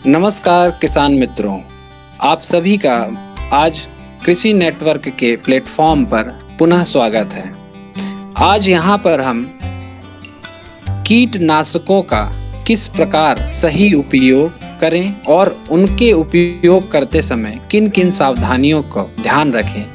नमस्कार किसान मित्रों, आप सभी का आज कृषि नेटवर्क के प्लेटफॉर्म पर पुनः स्वागत है। आज यहाँ पर हम कीटनाशकों का किस प्रकार सही उपयोग करें और उनके उपयोग करते समय किन-किन सावधानियों को ध्यान रखें,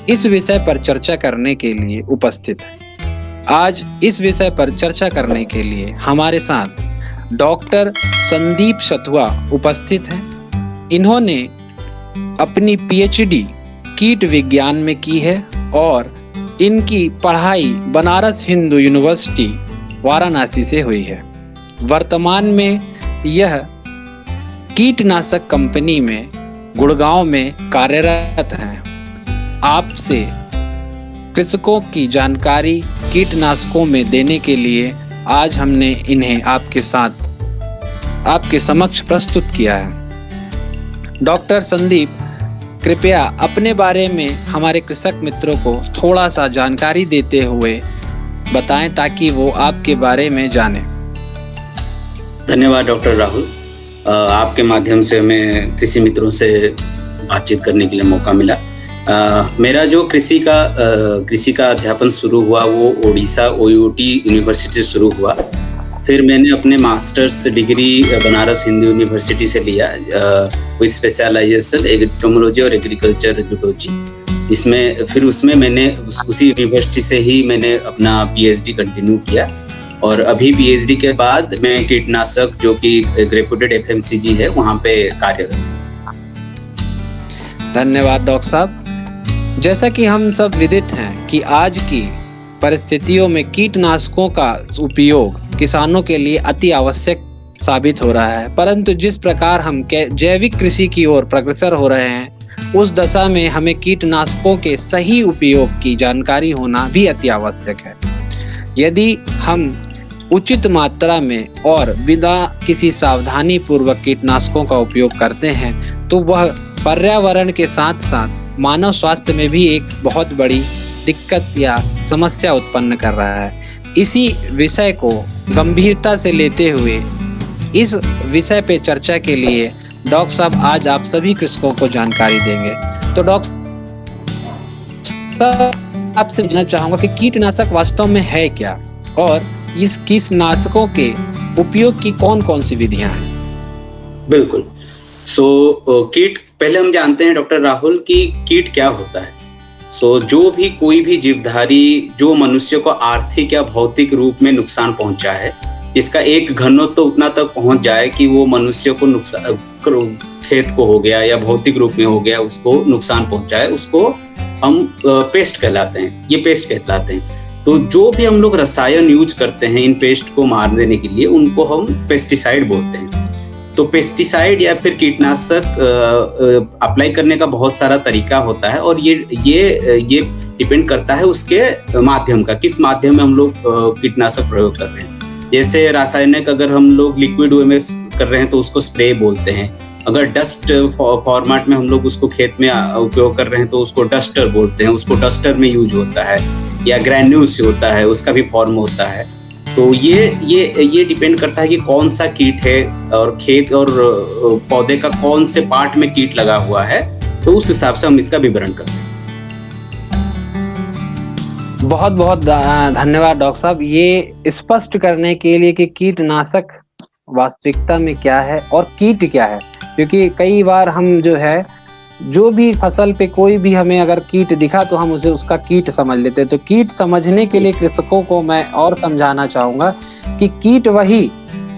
इस विषय पर चर्चा करने के लिए उपस्थित हैं। आज इस विषय पर चर्चा करने के लिए हमारे साथ डॉक्टर संदीप सथुआ उपस्थित हैं। इन्होंने अपनी पीएचडी कीट विज्ञान में की है और इनकी पढ़ाई बनारस हिंदू यूनिवर्सिटी वाराणसी से हुई है। वर्तमान में यह कीटनाशक कंपनी में गुड़गांव में कार्यरत हैं। आपसे कृषकों की जानकारी कीटनाशकों में देने के लिए आज हमने इन्हें आपके समक्ष प्रस्तुत किया है। डॉक्टर संदीप, कृपया अपने बारे में हमारे कृषक मित्रों को थोड़ा सा जानकारी देते हुए बताएं ताकि वो आपके बारे में जानें। धन्यवाद डॉक्टर राहुल। आपके माध्यम से मैं कृषि मित्रों से बातचीत करने के लिए मौका मिला। मेरा जो कृषि का अध्यापन शुरू हुआ वो ओडिशा ओयूटी यूनिवर्सिटी से शुरू हुआ। फिर मैंने अपने masters degree Banaras Hindu university से लिया विद स्पेशलाइजेशन एग्रोनॉमी और एग्रीकल्चर जूलॉजी, जिसमें फिर उसमें मैंने उसी यूनिवर्सिटी से ही मैंने अपना पीएचडी कंटिन्यू किया और अभी पीएचडी के बाद मैं कीटनाशक जो कि रेपुटेड एफएमसीजी है वहाँ पे कार्यरत हूँ। धन्यवाद डॉक्टर साहब। जैसा कि हम सब विदित हैं कि आज की परिस्थितियों में कीटनाशकों का उपयोग किसानों के लिए अति आवश्यक साबित हो रहा है, परंतु जिस प्रकार हम जैविक कृषि की ओर अग्रसर हो रहे हैं उस दशा में हमें कीटनाशकों के सही उपयोग की जानकारी होना भी अति आवश्यक है। यदि हम उचित मात्रा में और बिना किसी सावधानी पूर्वक कीटनाशकों का उपयोग करते हैं तो वह पर्यावरण के साथ साथ मानव स्वास्थ्य में भी एक बहुत बड़ी दिक्कत या समस्या उत्पन्न कर रहा है। इसी विषय को गंभीरता से लेते हुए इस विषय पे चर्चा के लिए डॉक्टर साहब आज आप सभी कृषकों को जानकारी देंगे। तो डॉक्टर साहब आपसे जानना चाहूंगा कि कीटनाशक वास्तव में है क्या और इस कीटनाशकों के उपयोग की कौन-कौन सी विधियां हैं? बिल्कुल। कीट, पहले हम जानते हैं डॉक्टर राहुल कि कीट क्या होता है। जो भी कोई भी जीवधारी जो मनुष्य को आर्थिक या भौतिक रूप में नुकसान पहुंचा है, जिसका एक घनत्व तो उतना तक पहुंच जाए कि वो मनुष्य को नुकसान, खेत को हो गया या भौतिक रूप में हो गया, उसको नुकसान पहुंचाए, उसको हम पेस्ट कहलाते हैं, ये पेस्ट कहलाते हैं। तो जो भी हम लोग रसायन यूज करते हैं इन पेस्ट को मार देने के लिए, उनको हम पेस्टिसाइड बोलते हैं। तो पेस्टिसाइड या फिर कीटनाशक अप्लाई करने का बहुत सारा तरीका होता है और ये डिपेंड करता है उसके माध्यम का, किस माध्यम में हम लोग कीटनाशक प्रयोग कर रहे हैं। जैसे रासायनिक अगर हम लोग लिक्विड वे में कर रहे हैं तो उसको स्प्रे बोलते हैं। अगर डस्ट फॉर्मेट में हम लोग उसको खेत में उपयोग कर रहे हैं तो उसको डस्टर बोलते हैं, उसको डस्टर में यूज होता है, या ग्रैन्यूल्स होता है उसका भी फॉर्म होता है। तो ये डिपेंड करता है कि कौन सा कीट है और खेत और पौधे का कौन से पार्ट में कीट लगा हुआ है, तो उस हिसाब से हम इसका विवरण करते हैं। बहुत बहुत धन्यवाद डॉक्टर साहब, ये स्पष्ट करने के लिए कि कीटनाशक वास्तविकता में क्या है और कीट क्या है। क्योंकि कई बार हम जो भी फसल पे कोई भी हमें अगर कीट दिखा तो हम उसे उसका कीट समझ लेते हैं। तो कीट समझने के लिए कृषकों को मैं और समझाना चाहूंगा कि कीट वही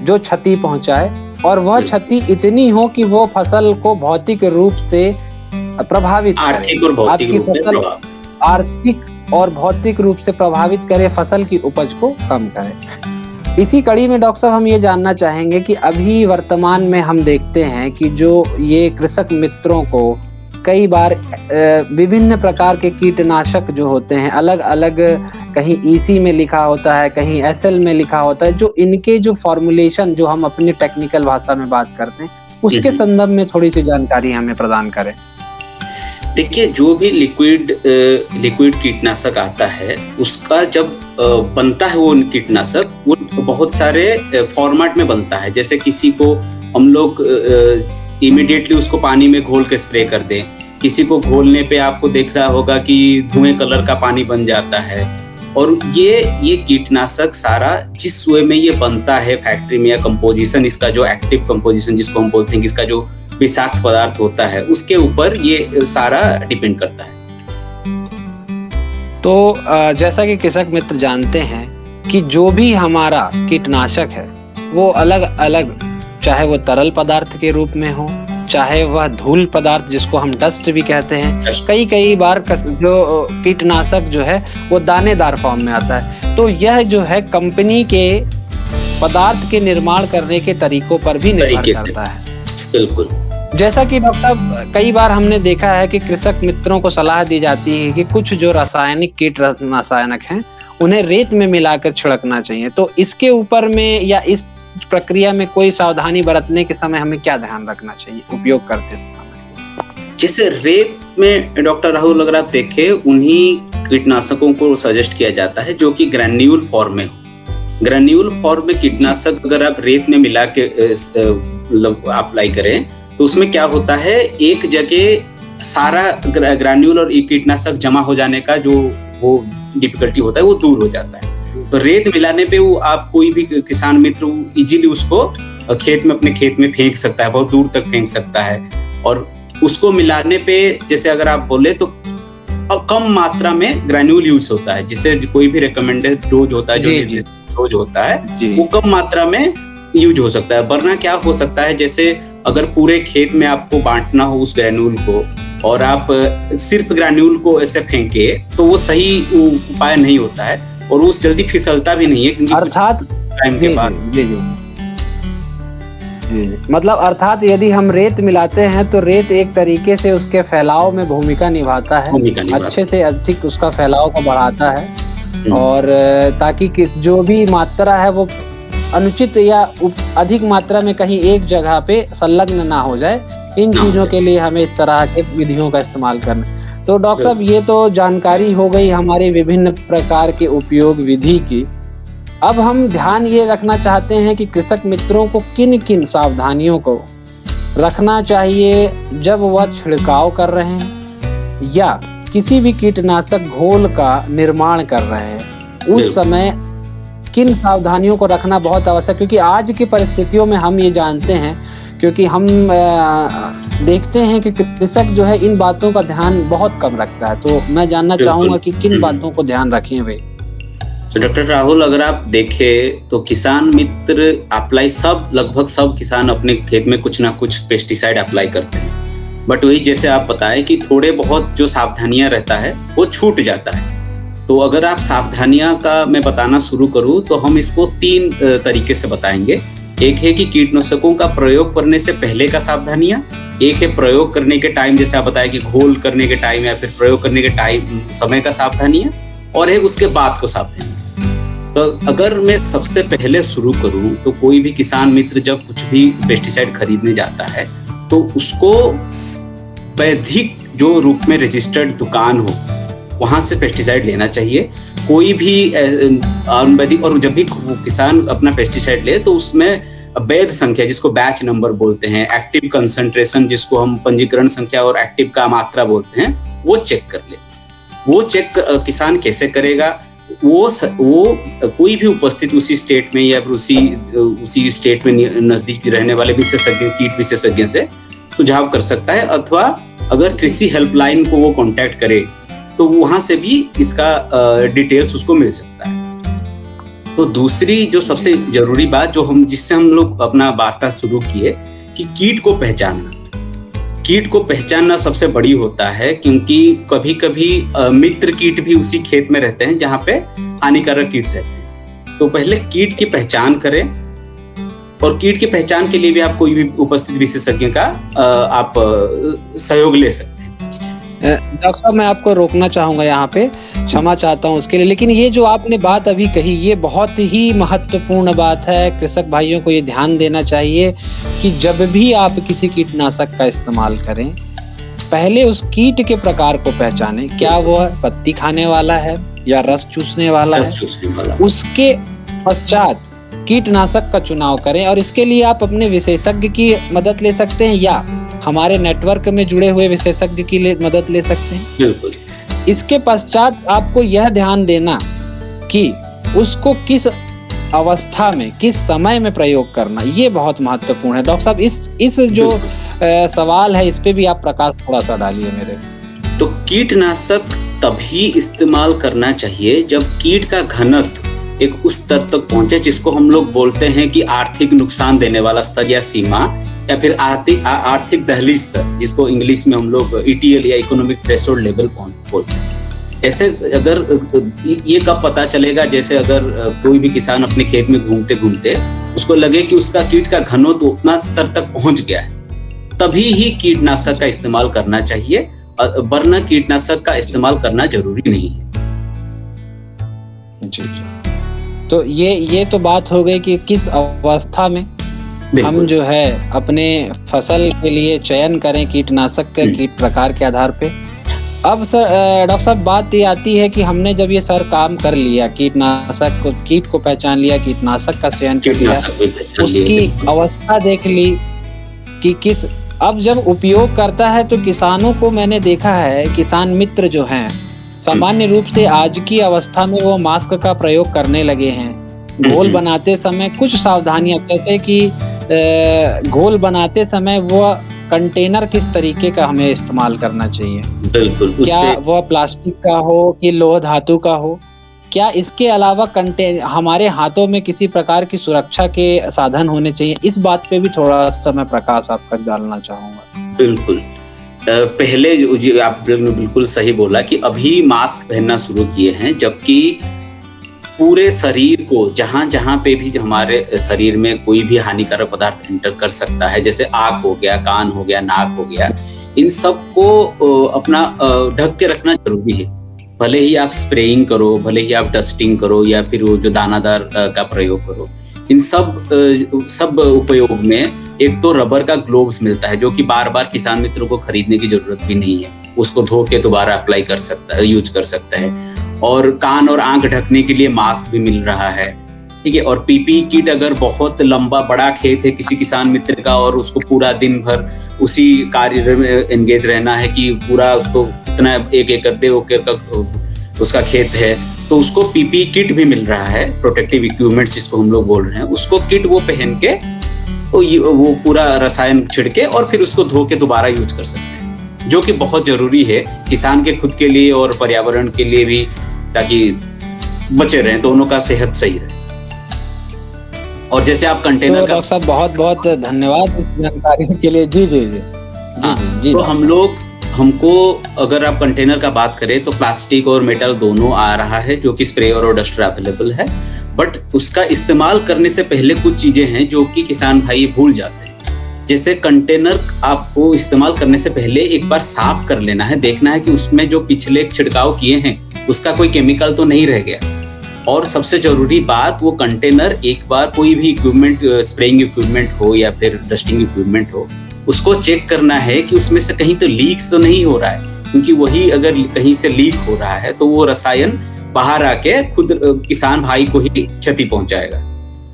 जो क्षति पहुंचाए और वह क्षति इतनी हो कि वो फसल को भौतिक रूप से प्रभावित करे, आपकी फसल आर्थिक और भौतिक रूप से प्रभावित करे, फसल की उपज को कम करे। इसी कड़ी में डॉक्टर साहब हम ये जानना चाहेंगे कि अभी वर्तमान में हम देखते हैं कि जो ये कृषक मित्रों को कई बार विभिन्न प्रकार के कीटनाशक जो होते हैं अलग अलग, कहीं ईसी में लिखा होता है, कहीं एसएल में लिखा होता है, जो इनके जो फॉर्मुलेशन जो हम अपनी टेक्निकल भाषा में बात करते हैं उसके संदर्भ में थोड़ी सी जानकारी हमें प्रदान करें। देखिए, जो भी लिक्विड कीटनाशक आता है उसका जब बनता है वो कीटनाशक वो बहुत सारे फॉर्मेट में बनता है। जैसे किसी को हम लोग इमीडिएटली उसको पानी में घोल के स्प्रे कर दें। किसी को घोलने पे आपको देख रहा होगा कि धुएं कलर का पानी बन जाता है। और ये कीटनाशक सारा जिस वे में ये बनता है फैक्ट्री में, या कंपोजिशन इसका जो एक्टिव कंपोजिशन जिसको हम बोलते हैं, इसका जो विषाक्त पदार्थ होता है, उसके ऊपर ये सारा डिपेंड करता है। तो जैसा कि कृषक मित्र जानते हैं कि जो भी हमारा कीटनाशक है वो अलग अलग, चाहे वो तरल पदार्थ के रूप में हो, चाहे वह धूल पदार्थ जिसको हम डस्ट भी कहते हैं, कई बार जो कीटनाशक जो है वो दानेदार फॉर्म में आता है। तो यह जो है कंपनी के पदार्थ के निर्माण करने के तरीकों पर भी निर्भर करता है। बिल्कुल। जैसा कि डॉक्टर साहब कई बार हमने देखा है कि कृषक मित्रों को सलाह दी जाती है कि कुछ जो रासायनिक कीटनाशक हैं उन्हें रेत में मिलाकर छिड़कना चाहिए। तो इसके ऊपर में या इस प्रक्रिया में कोई सावधानी बरतने के समय हमें क्या ध्यान रखना चाहिए उपयोग करते समय? जैसे रेत में डॉक्टर राहुल अगर आप देखें, उन्हीं कीटनाशकों को सजेस्ट किया जाता है जो कि ग्रैन्यूल फॉर्म में हो। ग्रैन्यूल फॉर्म में कीटनाशक अगर आप रेत में मिला के अप्लाई करें तो उसमें क्या होता है, एक जगह सारा ग्रैन्यूल और कीटनाशक जमा हो जाने का जो वो डिफिकल्टी होता है वो दूर हो जाता है। तो रेत मिलाने पे वो आप कोई भी किसान मित्र इजीली उसको खेत में, अपने खेत में फेंक सकता है, बहुत दूर तक फेंक सकता है। और उसको मिलाने पे जैसे अगर आप बोले तो कम मात्रा में ग्रैन्यूल यूज होता है, जिससे कोई भी रिकमेंडेड डोज होता है, जो निर्दिष्ट डोज होता है वो कम मात्रा में यूज हो सकता है। वरना क्या हो सकता है, जैसे अगर पूरे खेत में आपको बांटना हो उस ग्रैन्यूल को और आप सिर्फ ग्रैन्यूल को ऐसे फेंके तो वो सही उपाय नहीं होता है और वो जल्दी फिसलता भी नहीं है, क्योंकि अर्थात टाइम के बाद मतलब अर्थात यदि हम रेत मिलाते हैं तो रेत एक तरीके से उसके फैलाव में भूमिका निभाता है, अच्छे से अधिक उसका फैलाव को बढ़ाता है और ताकि जो भी मात्रा है वो अनुचित या अधिक मात्रा में कहीं एक जगह पे संलग्न ना हो जाए। इन चीजों के लिए हमें इस तरह के विधियों का इस्तेमाल करना। तो डॉक्टर साहब ये तो जानकारी हो गई हमारे विभिन्न प्रकार के उपयोग विधि की। अब हम ध्यान ये रखना चाहते हैं कि कृषक मित्रों को किन किन सावधानियों को रखना चाहिए जब वह छिड़काव कर रहे हैं या किसी भी कीटनाशक घोल का निर्माण कर रहे हैं, उस समय किन सावधानियों को रखना बहुत आवश्यक, क्योंकि आज की परिस्थितियों में हम ये जानते हैं, क्योंकि हम देखते हैं कि कृषक जो है इन बातों का ध्यान बहुत कम रखता है। तो मैं जानना चाहूंगा कि किन बातों को ध्यान रखें वे। तो डॉक्टर राहुल अगर आप देखें तो किसान मित्र अप्लाई लगभग सब किसान अपने खेत में कुछ ना कुछ पेस्टिसाइड अप्लाई करते हैं, बट वही जैसे आप बताएं कि थोड़े बहुत जो सावधानियां रहता है वो छूट जाता है। तो अगर आप सावधानियां का मैं बताना शुरू करूं तो हम इसको 3 तरीके से बताएंगे। एक है कि कीटनाशकों का प्रयोग करने से पहले का सावधानियां, एक है प्रयोग करने के टाइम, जैसे आप बताया कि घोल करने के टाइम या फिर प्रयोग करने के टाइम समय का सावधानियां, और है उसके बाद को सावधानियां। तो अगर मैं सबसे पहले शुरू करूं तो कोई भी किसान मित्र जब कुछ भी पेस्टिसाइड खरीदने जाता है तो उसको वैधिक जो रूप में रजिस्टर्ड दुकान हो वहां से पेस्टिसाइड लेना चाहिए। कोई भी अनवैधिक, और जब भी किसान अपना पेस्टिसाइड ले तो उसमें वैध संख्या जिसको बैच नंबर बोलते हैं, एक्टिव कंसंट्रेशन जिसको हम पंजीकरण संख्या और एक्टिव का मात्रा बोलते हैं, वो चेक कर ले। वो चेक किसान कैसे करेगा, वो कोई भी उपस्थित उसी स्टेट में या उसी स्टेट में नजदीक रहने वाले विशेषज्ञ, कीट विशेषज्ञ से सुझाव कर सकता है, अथवा अगर कृषि हेल्पलाइन को वो कांटेक्ट करे तो वहां से भी इसका डिटेल्स उसको मिल सकता है। तो दूसरी जो सबसे जरूरी बात जिससे हम लोग अपना वार्ता शुरू किए कि कीट को पहचानना। कीट को पहचानना सबसे बड़ी होता है, क्योंकि कभी कभी मित्र कीट भी उसी खेत में रहते हैं जहाँ पे हानिकारक कीट रहते हैं। तो पहले कीट की पहचान करें, और कीट की पहचान के लिए भी आप कोई भी उपस्थित विशेषज्ञ का आप सहयोग ले सकते हैं। डॉक्टर साहब मैं आपको रोकना चाहूंगा यहाँ पे, क्षमा चाहता हूँ उसके लिए, लेकिन ये जो आपने बात अभी कही ये बहुत ही महत्वपूर्ण बात है। कृषक भाइयों को ये ध्यान देना चाहिए कि जब भी आप किसी कीटनाशक का इस्तेमाल करें, पहले उस कीट के प्रकार को पहचानें। क्या वह पत्ती खाने वाला है या रस चूसने वाला है? उसके पश्चात कीटनाशक का चुनाव करें, और इसके लिए आप अपने विशेषज्ञ की मदद ले सकते हैं या हमारे नेटवर्क में जुड़े हुए विशेषज्ञ की मदद ले सकते हैं। बिल्कुल। इसके पश्चात आपको यह ध्यान देना कि उसको किस अवस्था में, किस समय में प्रयोग करना, ये बहुत महत्वपूर्ण है। डॉक्टर साहब, इस जो सवाल है, इस पे भी आप प्रकाश थोड़ा सा डालिए मेरे। तो कीटनाशक तभी इस्तेमाल करना चाहिए जब कीट का घनत्व एक उस स्तर तक पहुंचे जिसको हम लोग बोलते हैं कि आर्थिक नुकसान देने वाला स्तर या सीमा, या फिर आर्थिक दहलीज स्तर, जिसको इंग्लिश में हम लोग ETL या इकोनॉमिक थ्रेशोल्ड लेवल बोलते हैं। ऐसे अगर ये कब पता चलेगा, जैसे अगर कोई भी किसान अपने खेत में घूमते घूमते उसको लगे कि उसका कीट का घनत्व उतना स्तर तक पहुंच गया है, तभी ही कीटनाशक का इस्तेमाल करना चाहिए, वरना कीटनाशक का इस्तेमाल करना जरूरी नहीं है। जी जी। तो ये तो बात हो गई कि किस अवस्था में हम जो है अपने फसल के लिए चयन करें कीटनाशक के कीट प्रकार के आधार पे। अब सर डॉक्टर साहब, बात ये आती है कि हमने जब ये काम कर लिया, कीटनाशक को, कीट को पहचान लिया, कीटनाशक का चयन कर लिया, उसकी अवस्था देख ली कि किस, अब जब उपयोग करता है तो किसानों को मैंने देखा है, किसान मित्र जो हैं सामान्य रूप से आज की अवस्था में वो मास्क का प्रयोग करने लगे हैं। घोल बनाते समय कुछ सावधानियां, जैसे कि घोल बनाते समय वो कंटेनर किस तरीके का हमें इस्तेमाल करना चाहिए, बिल्कुल, क्या वह प्लास्टिक का हो कि लोह धातु का हो, क्या इसके अलावा हमारे हाथों में किसी प्रकार की सुरक्षा के साधन होने चाहिए, इस बात पे भी थोड़ा सा मैं प्रकाश आप तक डालना चाहूंगा। बिल्कुल। पहले आपने बिल्कुल सही बोला कि अभी मास्क पहनना शुरू किए हैं, जबकि पूरे शरीर को जहां जहां पे भी हमारे शरीर में कोई भी हानिकारक पदार्थ एंटर कर सकता है, जैसे आँख हो गया, कान हो गया, नाक हो गया, इन सब को अपना ढक के रखना जरूरी है। भले ही आप स्प्रेइंग करो, भले ही आप डस्टिंग करो, या फिर वो जो दानादार का प्रयोग करो, इन सब उपयोग में एक तो रबर का ग्लोव्स मिलता है, जो कि बार बार किसान मित्रों को खरीदने की जरूरत भी नहीं है, उसको धो के दोबारा अप्लाई कर सकता है, यूज कर सकता है। और कान और आंख ढकने के लिए मास्क भी मिल रहा है, ठीक है। और PPE किट, अगर बहुत लंबा बड़ा खेत है किसी किसान मित्र का और उसको पूरा दिन भर उसी कार्य में एंगेज रहना है कि पूरा उसको इतना 1 एकड़ 2 एकड़ का उसका खेत है, तो उसको PPE किट भी मिल रहा है, प्रोटेक्टिव इक्विपमेंट जिसको हम लोग बोल रहे हैं, उसको किट वो पहन के वो पूरा रसायन छिड़के और फिर उसको धो के दोबारा यूज कर सकते हैं, जो कि बहुत जरूरी है किसान के खुद के लिए और पर्यावरण के लिए भी, ताकि बचे रहें, दोनों का सेहत सही रहे। और जैसे आप कंटेनर तो डॉक्टर साहब बहुत बहुत धन्यवाद इस जानकारी के लिए। जी जी जी जी। तो हमको अगर आप कंटेनर का बात करें तो प्लास्टिक और मेटल दोनों आ रहा है, जो कि स्प्रेयर और डस्टर अवेलेबल है, बट उसका इस्तेमाल करने से पहले कुछ चीजें हैं जो कि किसान भाई भूल जाते हैं। जैसे कंटेनर आपको इस्तेमाल करने से पहले एक बार साफ कर लेना है, देखना है कि उसमें जो पिछले छिड़काव किए हैं उसका कोई केमिकल तो नहीं रह गया। और सबसे जरूरी बात, वो कंटेनर एक बार कोई भी इक्विपमेंट, स्प्रेइंग इक्विपमेंट हो या फिर डस्टिंग इक्विपमेंट हो, उसको चेक करना है कि उसमें से कहीं तो लीक्स तो नहीं हो रहा है, क्योंकि वही अगर कहीं से लीक हो रहा है तो वो रसायन बाहर आके खुद किसान भाई को ही क्षति पहुंचाएगा।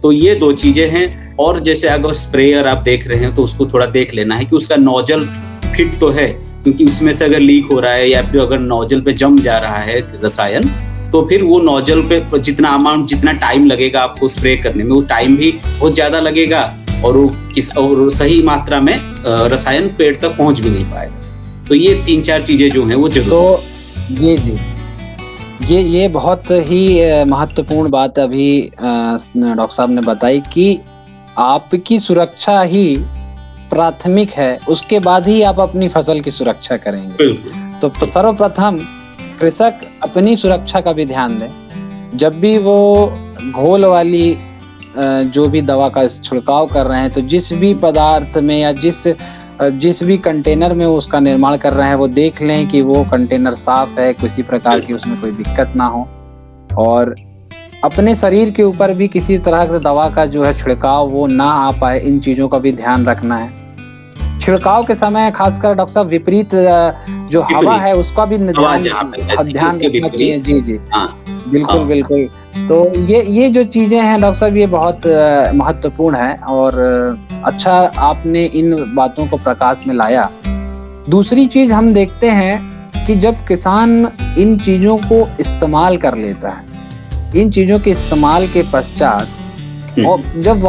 तो ये 2 चीजें हैं। और जैसे अगर स्प्रेयर आप देख रहे हैं तो उसको थोड़ा देख लेना है कि उसका नोजल फिट तो है, क्योंकि उसमें से अगर लीक हो रहा है या फिर अगर नोजल पे जम जा रहा है रसायन, तो फिर वो नोजल पे जितना टाइम लगेगा आपको स्प्रे करने में, वो टाइम भी बहुत ज्यादा लगेगा और वो सही मात्रा में रसायन पेड़ तक पहुंच भी नहीं पाएगा। तो ये 3-4 चीजें जो हैं वो जरूर। तो जी ये बहुत ही महत्वपूर्ण बात अभी डॉक्टर साहब ने बताई कि आपकी सुरक्षा ही प्राथमिक है, उसके बाद ही आप अपनी फसल की सुरक्षा करेंगे। तो सर्वप्रथम कृषक अपनी सुरक्षा का भी ध्यान दें। जब भी वो घोल वाली जो भी दवा का छिड़काव कर रहे हैं, तो जिस भी पदार्थ में या जिस भी कंटेनर में वो उसका निर्माण कर रहे हैं, वो देख लें कि वो कंटेनर साफ है, किसी प्रकार की उसमें कोई दिक्कत ना हो। और अपने शरीर के ऊपर भी किसी तरह से दवा का जो है छिड़काव वो ना आ पाए, इन चीजों का भी ध्यान रखना है। छिड़काव के समय खासकर डॉक्टर साहब विपरीत जो हवा है उसका भी ध्यान रखना चाहिए। जी बिल्कुल बिल्कुल। तो ये जो चीज़ें हैं डॉक्टर साहब, ये बहुत महत्वपूर्ण है, और अच्छा आपने इन बातों को प्रकाश में लाया। दूसरी चीज़ हम देखते हैं कि जब किसान इन चीज़ों को इस्तेमाल कर लेता है, इन चीज़ों के इस्तेमाल के पश्चात और जब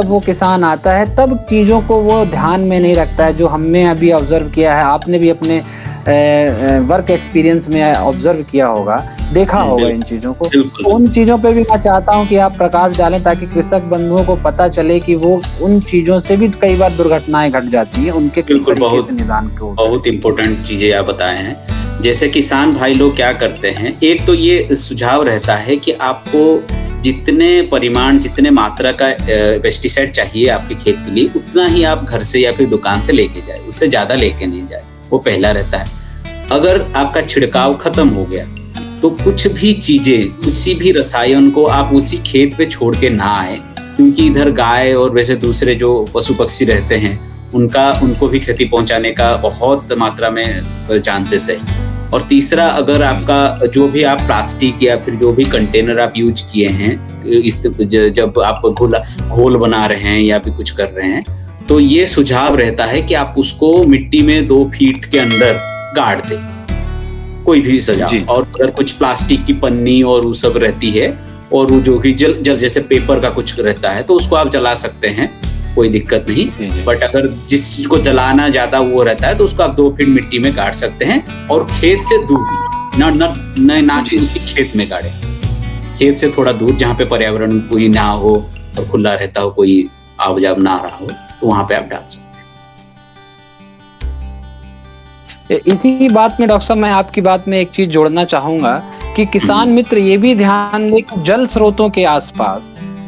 वो किसान आता है, तब चीज़ों को वो ध्यान में नहीं रखता है, जो हमने अभी ऑब्ज़र्व किया है, आपने भी अपने वर्क एक्सपीरियंस में ऑब्ज़र्व किया होगा, देखा होगा इन चीज़ों को। तो उन चीज़ों पे भी मैं चाहता हूँ कि आप प्रकाश डालें, ताकि कृषक बंधुओं को पता चले कि वो उन चीज़ों से भी कई बार दुर्घटनाएँ घट जाती हैं, उनके किस तरीके से निदान को। बहुत इम्पोर्टेंट चीज़ें आप बताए हैं। जैसे किसान भाई लोग क्या करते हैं, एक तो ये सुझाव रहता है कि आपको जितने परिमाण, जितने मात्रा का पेस्टिसाइड चाहिए आपके खेत के लिए, उतना ही आप घर से या फिर दुकान से लेके जाए, उससे ज़्यादा लेके नहीं जाए, वो पहला रहता है। अगर आपका छिड़काव खत्म हो गया तो कुछ भी चीजें, किसी भी रसायन को आप उसी खेत पे छोड़ के ना आए, क्योंकि इधर गाय और वैसे दूसरे जो पशु पक्षी रहते हैं, उनको भी क्षति पहुंचाने का बहुत मात्रा में चांसेस है। और तीसरा, अगर आपका जो भी आप प्लास्टिक या फिर जो भी कंटेनर आप यूज किए हैं, जब आप घोल बना रहे हैं या फिर कुछ कर रहे हैं, तो ये सुझाव रहता है कि आप उसको मिट्टी में 2 फीट के अंदर गाड़ दे, कोई भी सजाव। और अगर कुछ प्लास्टिक की पन्नी और वो सब रहती है, और वो जो कि जल जैसे पेपर का कुछ रहता है, तो उसको आप जला सकते हैं, कोई दिक्कत नहीं। बट अगर जिस चीज को जलाना ज्यादा वो रहता है, तो उसको आप 2 फीट मिट्टी में गाड़ सकते हैं, और खेत से दूर, ना कि उसकी खेत में गाड़े, खेत से थोड़ा दूर, जहाँ पे पर्यावरण कोई ना हो और खुला रहता हो, कोई आवाजाब ना आ रहा हो, तो वहां पे आप डाल सकते हैं। इसी बात में डॉक्टर साहब, मैं आपकी बात में एक चीज जोड़ना चाहूंगा कि किसान मित्र ये भी ध्यान दें कि जल स्रोतों के आसपास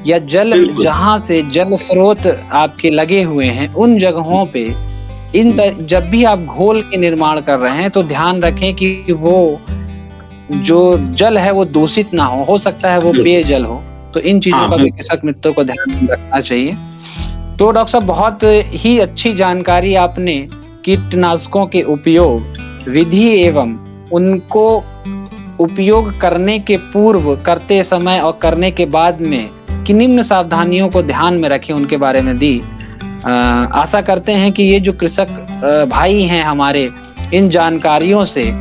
या जहां से जल स्रोत आपके लगे हुए हैं, उन जगहों पे जब भी आप घोल के निर्माण कर रहे हैं, तो ध्यान रखें कि वो जो जल है वो दूषित ना हो सकता है वो पेयजल हो। तो इन चीजों का भी कृषक मित्रों को ध्यान रखना चाहिए। तो डॉक्टर साहब, बहुत ही अच्छी जानकारी आपने कीटनाशकों के उपयोग विधि एवं उनको उपयोग करने के पूर्व, करते समय और करने के बाद में कि निम्न सावधानियों को ध्यान में रखें, उनके बारे में दी। आशा करते हैं कि ये जो कृषक भाई हैं हमारे, इन जानकारियों से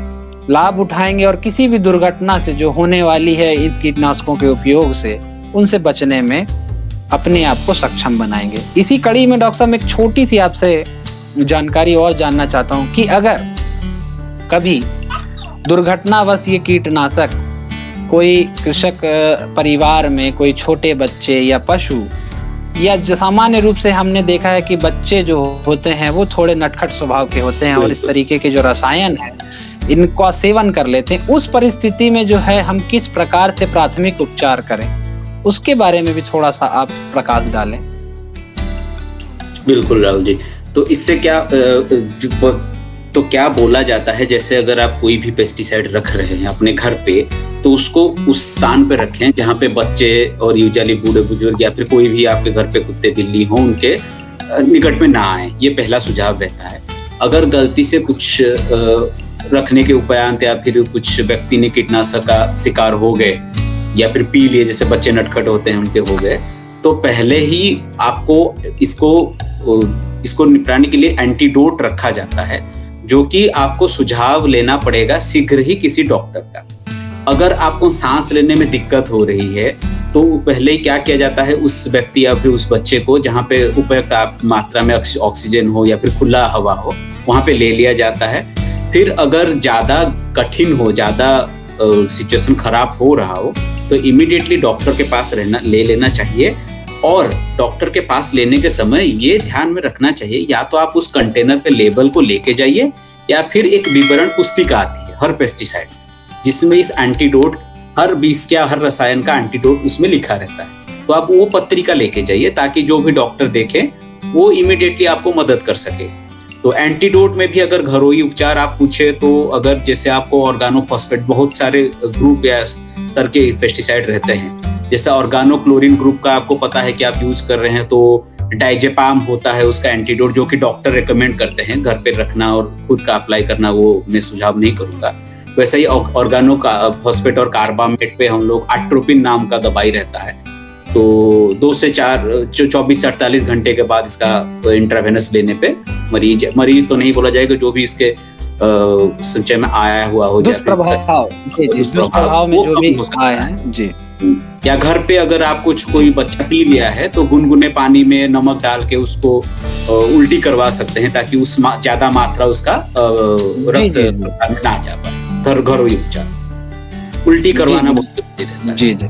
लाभ उठाएंगे और किसी भी दुर्घटना से जो होने वाली है इन कीटनाशकों के उपयोग से, उनसे बचने में अपने आप को सक्षम बनाएंगे। इसी कड़ी में डॉक्टर साहब, एक छोटी सी आपसे जानकारी और जानना चाहता हूं कि अगर कभी दुर्घटनावश ये कीटनाशक कोई कृषक परिवार में कोई छोटे बच्चे या पशु, या सामान्य रूप से हमने देखा है कि बच्चे जो होते हैं वो थोड़े नटखट स्वभाव के होते हैं और इस तरीके के जो रसायन है इनका सेवन कर लेते हैं, उस परिस्थिति में जो है हम किस प्रकार से प्राथमिक उपचार करें, उसके बारे में भी थोड़ा सा आप प्रकाश डालें। बिल्कुल राहुल जी। तो इससे क्या बोला जाता है, जैसे अगर आप कोई भी पेस्टिसाइड रख रहे हैं अपने घर पे, तो उसको उस स्थान पे रखें जहाँ पे बच्चे और यूजुअली बूढ़े बुजुर्ग या फिर कोई भी आपके घर पे कुत्ते बिल्ली हो, उनके निकट में ना आए। ये पहला सुझाव रहता है। अगर गलती से कुछ रखने के उपरांत या फिर कुछ व्यक्ति ने कीटनाशक का शिकार हो गए या फिर पी लिए, जैसे बच्चे नटखट होते हैं उनके हो गए, तो पहले ही आपको इसको निपटाने के लिए एंटीडोट रखा जाता है, जो कि आपको सुझाव लेना पड़ेगा शीघ्र ही किसी डॉक्टर का। अगर आपको सांस लेने में दिक्कत हो रही है, तो पहले ही क्या किया जाता है, उस व्यक्ति या फिर उस बच्चे को जहाँ पे उपयुक्त मात्रा में ऑक्सीजन हो या फिर खुला हवा हो, वहाँ पे ले लिया जाता है। फिर अगर ज्यादा कठिन हो, ज्यादा सिचुएशन खराब हो रहा हो, तो इमीडिएटली डॉक्टर के पास ले लेना चाहिए। और डॉक्टर के पास लेने के समय ये ध्यान में रखना चाहिए, या तो आप उस कंटेनर पे लेबल को लेके जाइए, या फिर एक विवरण पुस्तिका आती है हर पेस्टिसाइड, जिसमें इस एंटीडोट, हर बीज का, हर रसायन का एंटीडोट उसमें लिखा रहता है। तो आप वो पत्रिका लेके जाइए, ताकि जो भी डॉक्टर देखे वो इमीडिएटली आपको मदद कर सके। तो एंटीडोट में भी अगर घरेलू उपचार आप पूछे, तो अगर जैसे आपको ऑर्गेनोफॉस्फेट, बहुत सारे ग्रुप या स्तर के पेस्टिसाइड रहते हैं, जैसे ऑर्गेनोक्लोरिन ग्रुप का आपको पता है कि आप यूज कर रहे हैं, तो डाइजेपाम होता है उसका एंटीडोट, जो कि डॉक्टर रेकमेंड करते हैं घर पे रखना और खुद का अप्लाई करना, वो मैं सुझाव नहीं करूंगा। वैसे ही ऑर्गेनो का फॉस्फेट और कार्बामेट पे हम लोग एट्रोपिन नाम का दवाई रहता है, तो 2 से 24 से 48 घंटे के बाद इसका इंट्रावेनस लेने पे मरीज तो नहीं बोला जाएगा, जो भी इसके संचय में आया हुआ हो जाए दुष्प्रभाव में जो भी आया है जी। या घर पे अगर आप कोई बच्चा पी लिया है तो गुनगुने पानी में नमक डाल के उसको उल्टी करवा सकते हैं, ताकि उस ज्यादा मात्रा उसका रक्त प्रसार में ना जा पाए। घरेलू उपचार उल्टी करवाना बहुत जरूरी रहता है। जी जी।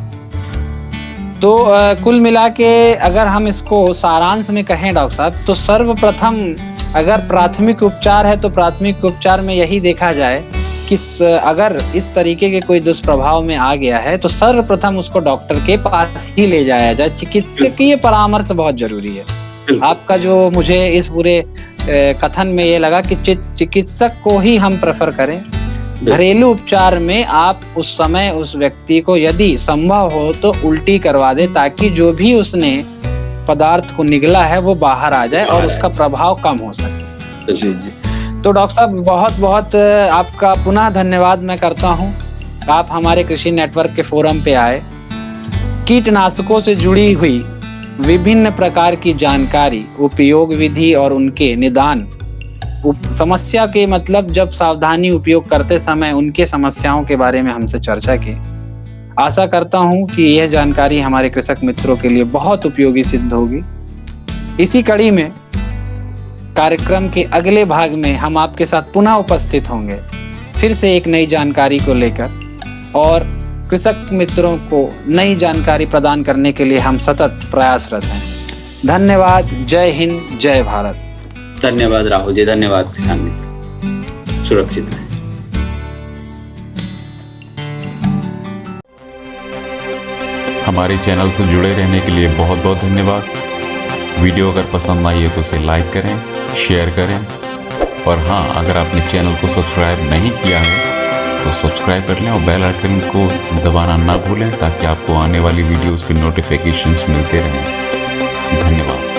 तो कुल मिला के अगर हम इसको सारांश में कहें डॉक्टर साहब, तो सर्वप्रथम अगर प्राथमिक उपचार है तो प्राथमिक उपचार में यही देखा जाए कि अगर इस तरीके के कोई दुष्प्रभाव में आ गया है तो सर्वप्रथम उसको डॉक्टर के पास ही ले जाया जाए। चिकित्सकीय परामर्श बहुत जरूरी है। आपका जो मुझे इस पूरे कथन में ये लगा कि चिकित्सक को ही हम प्रेफर करें। घरेलू उपचार में आप उस समय उस व्यक्ति को यदि संभव हो तो उल्टी करवा दे, ताकि जो भी उसने पदार्थ को निगला है वो बाहर आ जाए और उसका प्रभाव कम हो सके। जी जी। तो डॉक्टर साहब बहुत बहुत आपका पुनः धन्यवाद मैं करता हूं। आप हमारे कृषि नेटवर्क के फोरम पे आए, कीटनाशकों से जुड़ी हुई विभिन्न प्रकार की जानकारी, उपयोग विधि और उनके निदान, समस्या के मतलब जब सावधानी उपयोग करते समय उनके समस्याओं के बारे में हमसे चर्चा की। आशा करता हूं कि यह जानकारी हमारे कृषक मित्रों के लिए बहुत उपयोगी सिद्ध होगी। इसी कड़ी में कार्यक्रम के अगले भाग में हम आपके साथ पुनः उपस्थित होंगे, फिर से एक नई जानकारी को लेकर, और कृषक मित्रों को नई जानकारी प्रदान करने के लिए हम सतत प्रयासरत हैं। धन्यवाद। जय हिंद, जय भारत। धन्यवाद राहुल जी, धन्यवाद किसान मित्र, सुरक्षित रहें। हमारे चैनल से जुड़े रहने के लिए बहुत बहुत धन्यवाद। वीडियो अगर पसंद आई है तो इसे लाइक करें, शेयर करें, और हाँ, अगर आपने चैनल को सब्सक्राइब नहीं किया है तो सब्सक्राइब कर लें और बेल आइकन को दबाना ना भूलें, ताकि आपको आने वाली वीडियोस के नोटिफिकेशंस मिलते रहें। धन्यवाद।